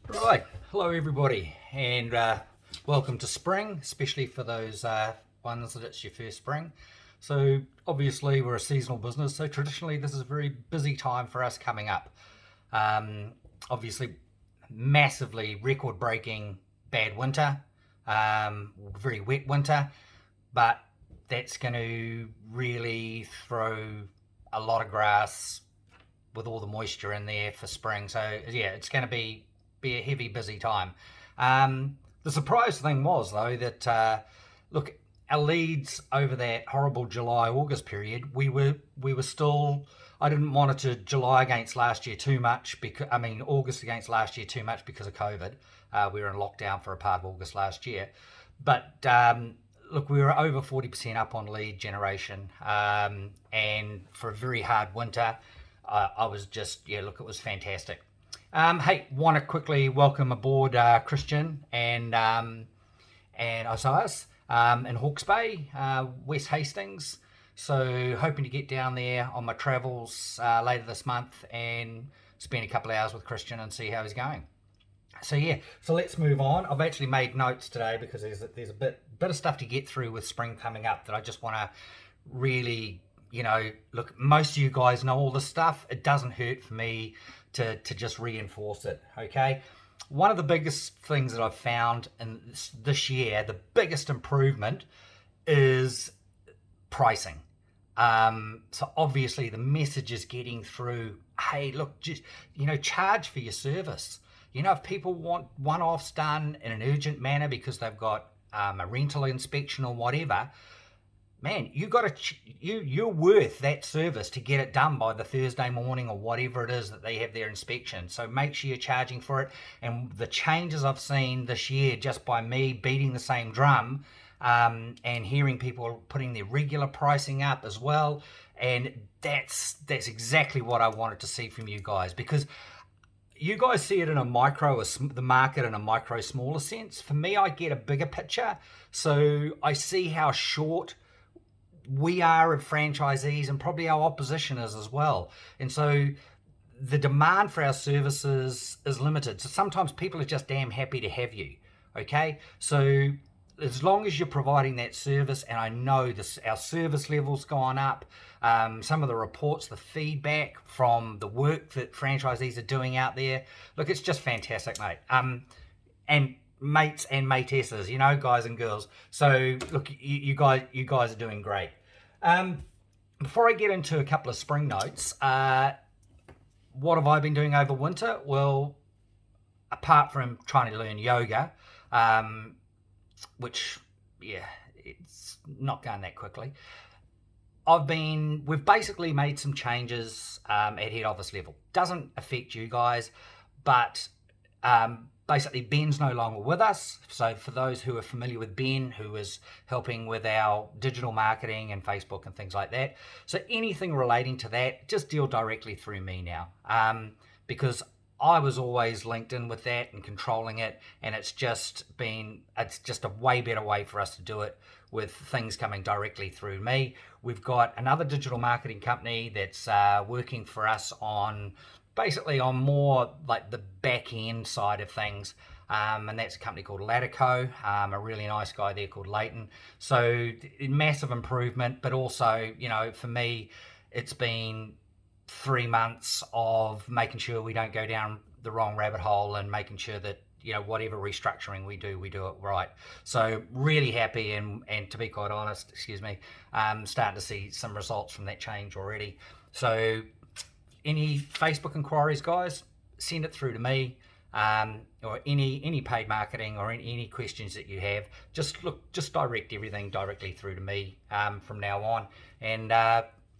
Right, hello everybody, and welcome to spring, especially for those ones that it's your first spring. So obviously we're a seasonal business, so traditionally this is a very busy time for us coming up. Obviously, massively record-breaking bad winter, very wet winter, but that's going to really throw a lot of grass with all the moisture in there for spring. So yeah, it's going to be a heavy, busy time. The surprise thing was though that look, our leads over that horrible July August period, we were still. I didn't monitor July against last year too much because August against last year too much because of COVID. We were in lockdown for a part of August last year, but look, we were over 40% up on lead generation, and for a very hard winter, I was just look, it was fantastic. Hey, want to quickly welcome aboard Christian and Osias in Hawke's Bay, West Hastings. So hoping to get down there on my travels later this month and spend a couple of hours with Christian and see how he's going. So yeah, so let's move on. I've actually made notes today because there's a bit of stuff to get through with spring coming up that I just want to really, look, most of you guys know all this stuff. It doesn't hurt for me to just reinforce it, okay? One of the biggest things that I've found in this year, the biggest improvement is pricing. So obviously the message is getting through, hey, look, just, charge for your service. If people want one-offs done in an urgent manner because they've got a rental inspection or whatever, man, you're worth that service to get it done by the Thursday morning or whatever it is that they have their inspection. So make sure you're charging for it. And the changes I've seen this year just by me beating the same drum, and hearing people putting their regular pricing up as well, and that's exactly what I wanted to see from you guys, because you guys see it in a micro, the market in a micro, smaller sense. For me, I get a bigger picture, so I see how short we are of franchisees and probably our opposition is as well. And so the demand for our services is limited. So sometimes people are just damn happy to have you, okay? So as long as you're providing that service, and I know our service level's gone up, some of the reports, the feedback from the work that franchisees are doing out there, look, it's just fantastic, mate. And mates and matesses, guys and girls. So look, you guys are doing great. Before I get into a couple of spring notes, what have I been doing over winter? Well, apart from trying to learn yoga, which, it's not going that quickly. We've basically made some changes at head office level. Doesn't affect you guys, but basically Ben's no longer with us. So for those who are familiar with Ben, who is helping with our digital marketing and Facebook and things like that. So anything relating to that, just deal directly through me now, because I was always linked in with that and controlling it, and it's just a way better way for us to do it with things coming directly through me. We've got another digital marketing company that's working for us on more like the back end side of things, and that's a company called Latico, a really nice guy there called Leighton. So massive improvement, but also, for me, it's been 3 months of making sure we don't go down the wrong rabbit hole and making sure that whatever restructuring we do it right. So really happy, and to be quite honest, starting to see some results from that change already. So any Facebook inquiries, guys, send it through to me, or any paid marketing or any questions that you have, just direct everything directly through to me from now on, and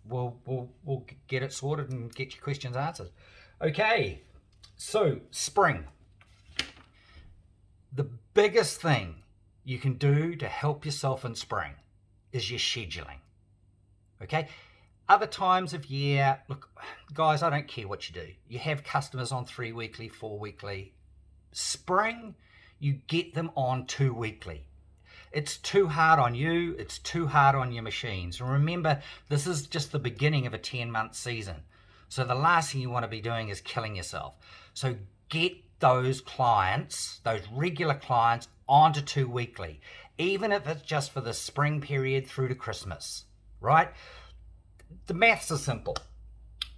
we'll get it sorted and get your questions answered. Okay, so spring. The biggest thing you can do to help yourself in spring is your scheduling. Okay? Other times of year, look, guys, I don't care what you do. You have customers on 3 weekly, 4 weekly. Spring, you get them on 2 weekly. It's too hard on you. It's too hard on your machines. And remember, this is just the beginning of a 10-month season. So the last thing you want to be doing is killing yourself. So get those clients, those regular clients, onto 2 weekly, even if it's just for the spring period through to Christmas, right? The maths are simple.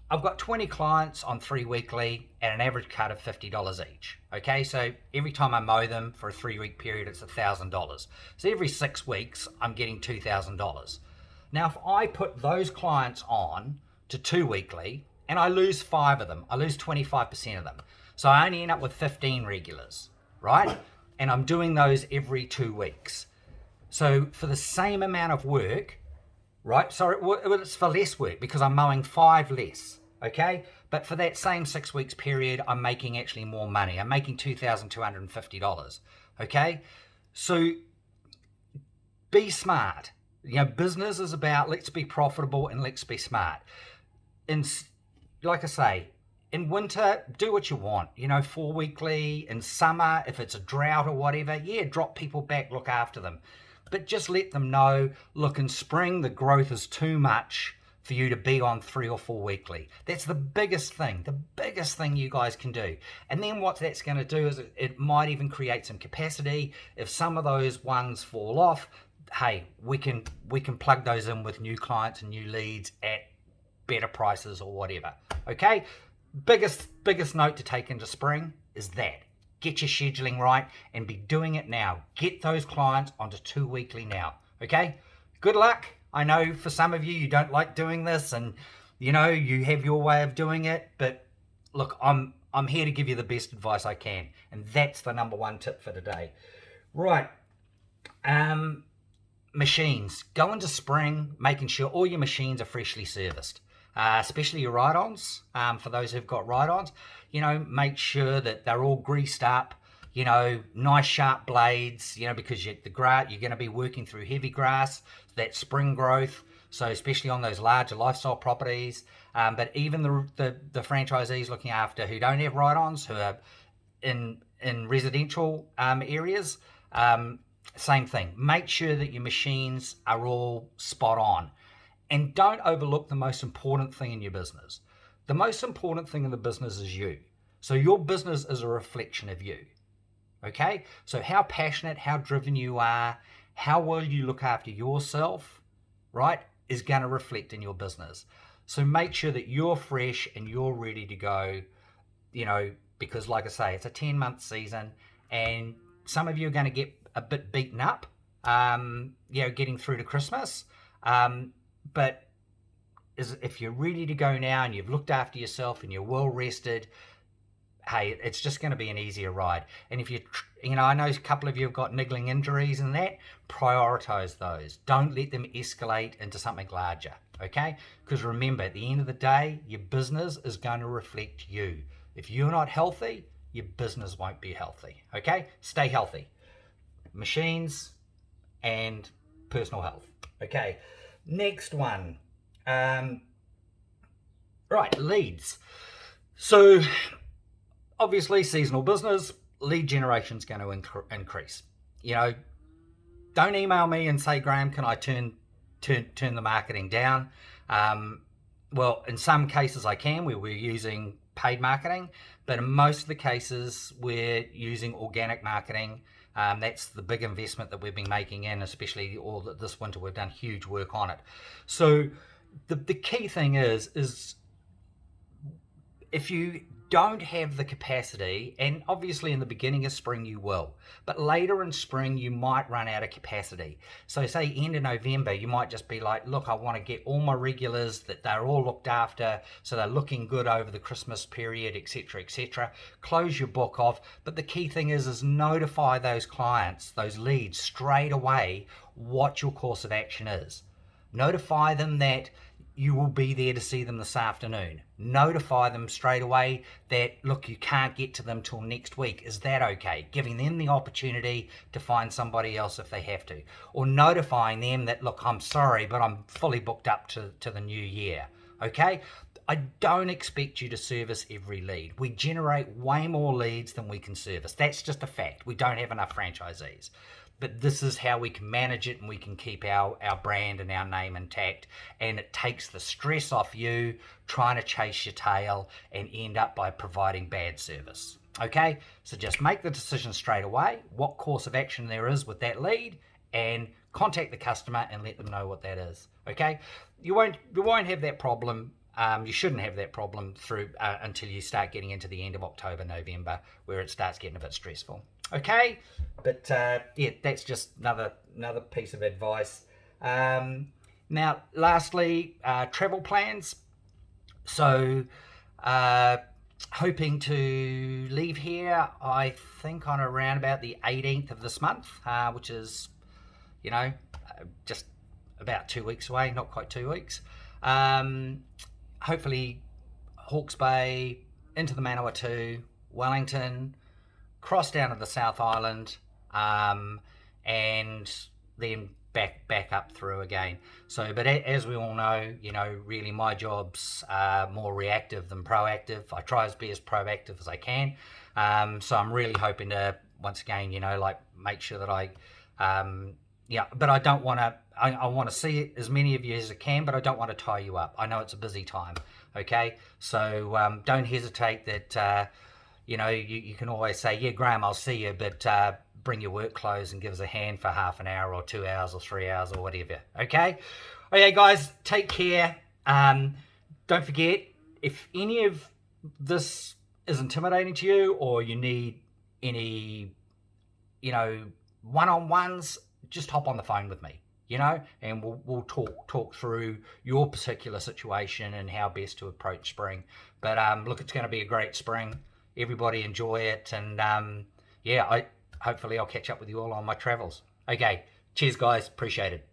I've got 20 clients on 3 weekly at an average cut of $50 each. Okay, so every time I mow them for a 3-week period, it's $1,000. So every 6 weeks, I'm getting $2,000. Now, if I put those clients on to 2 weekly and I lose 5 of them, I lose 25% of them. So I only end up with 15 regulars, right? And I'm doing those every 2 weeks. So for the same amount of work, right? So it's for less work because I'm mowing 5 less. Okay, but for that same 6 weeks period, I'm making actually more money. I'm making $2,250. Okay, so be smart. You know, business is about let's be profitable and let's be smart. And like I say, in winter, do what you want. You know, 4 weekly. In summer, if it's a drought or whatever, yeah, drop people back, look after them. But just let them know, look, in spring, the growth is too much for you to be on 3 or 4 weekly. That's the biggest thing you guys can do. And then what that's going to do is it might even create some capacity. If some of those ones fall off, hey, we can plug those in with new clients and new leads at better prices or whatever. Okay, biggest note to take into spring is that get your scheduling right and be doing it now. Get those clients onto 2 weekly now. Okay, good luck. I know for some of you, you don't like doing this and, you know, you have your way of doing it. But look, I'm here to give you the best advice I can. And that's the number 1 tip for today. Right. Machines. Go into spring, making sure all your machines are freshly serviced, especially your ride-ons. For those who've got ride-ons, you know, make sure that they're all greased up. You know, nice sharp blades, you know, because you're going to be working through heavy grass, that spring growth. So especially on those larger lifestyle properties, but even the franchisees looking after who don't have ride-ons, who are in residential areas, same thing. Make sure that your machines are all spot on. And don't overlook the most important thing in your business. The most important thing in the business is you. So your business is a reflection of you. Okay, so how passionate, how driven you are, how well you look after yourself, right, is going to reflect in your business. So make sure that you're fresh and you're ready to go, you know, because like I say, it's a 10-month season and some of you are going to get a bit beaten up, you know, getting through to Christmas. But if you're ready to go now and you've looked after yourself and you're well rested, hey, it's just going to be an easier ride. And if you know, I know a couple of you have got niggling injuries and that, prioritize those. Don't let them escalate into something larger, okay? Because remember, at the end of the day, your business is going to reflect you. If you're not healthy, your business won't be healthy, okay? Stay healthy. Machines and personal health. Okay, next one. Right, leads. So obviously seasonal business, lead generation is going to increase. You know, don't email me and say, Graham, can I turn the marketing down? Well, in some cases I can, where we're using paid marketing, but in most of the cases we're using organic marketing. That's the big investment that we've been making in, especially all this winter. We've done huge work on it. So the key thing is if you don't have the capacity, and obviously in the beginning of spring you will, but later in spring you might run out of capacity. So say end of November, you might just be like, look, I want to get all my regulars, that they're all looked after, so they're looking good over the Christmas period, etc., etc. Close your book off. But the key thing is notify those clients, those leads, straight away what your course of action is. Notify them that you will be there to see them this afternoon. Notify them straight away that, look, you can't get to them till next week. Is that okay? Giving them the opportunity to find somebody else if they have to. Or notifying them that, look, I'm sorry, but I'm fully booked up to the new year. Okay? I don't expect you to service every lead. We generate way more leads than we can service. That's just a fact. We don't have enough franchisees. But this is how we can manage it, and we can keep our brand and our name intact. And it takes the stress off you trying to chase your tail and end up by providing bad service. Okay, so just make the decision straight away, what course of action there is with that lead, and contact the customer and let them know what that is. Okay, you won't have that problem. You shouldn't have that problem through until you start getting into the end of October, November, where it starts getting a bit stressful. Okay, but yeah, that's just another piece of advice. Now, lastly, travel plans. So, hoping to leave here, I think, on around about the 18th of this month, which is, just about 2 weeks away, not quite 2 weeks. Hopefully, Hawke's Bay, into the Manawatu, Wellington, cross down to the South Island, and then back up through again. So, but as we all know, really my job's more reactive than proactive. I try to be as proactive as I can. So I'm really hoping to, once again, make sure that but I don't want to, I want to see as many of you as I can, but I don't want to tie you up. I know it's a busy time, okay? So don't hesitate that, you can always say, yeah, Graham, I'll see you, but bring your work clothes and give us a hand for half an hour or 2 hours or 3 hours or whatever, okay? Okay, guys, take care. Don't forget, if any of this is intimidating to you or you need any, one-on-ones, just hop on the phone with me, and we'll talk through your particular situation and how best to approach spring. But look, it's going to be a great spring. Everybody enjoy it, and hopefully I'll catch up with you all on my travels. Okay, cheers guys, appreciate it.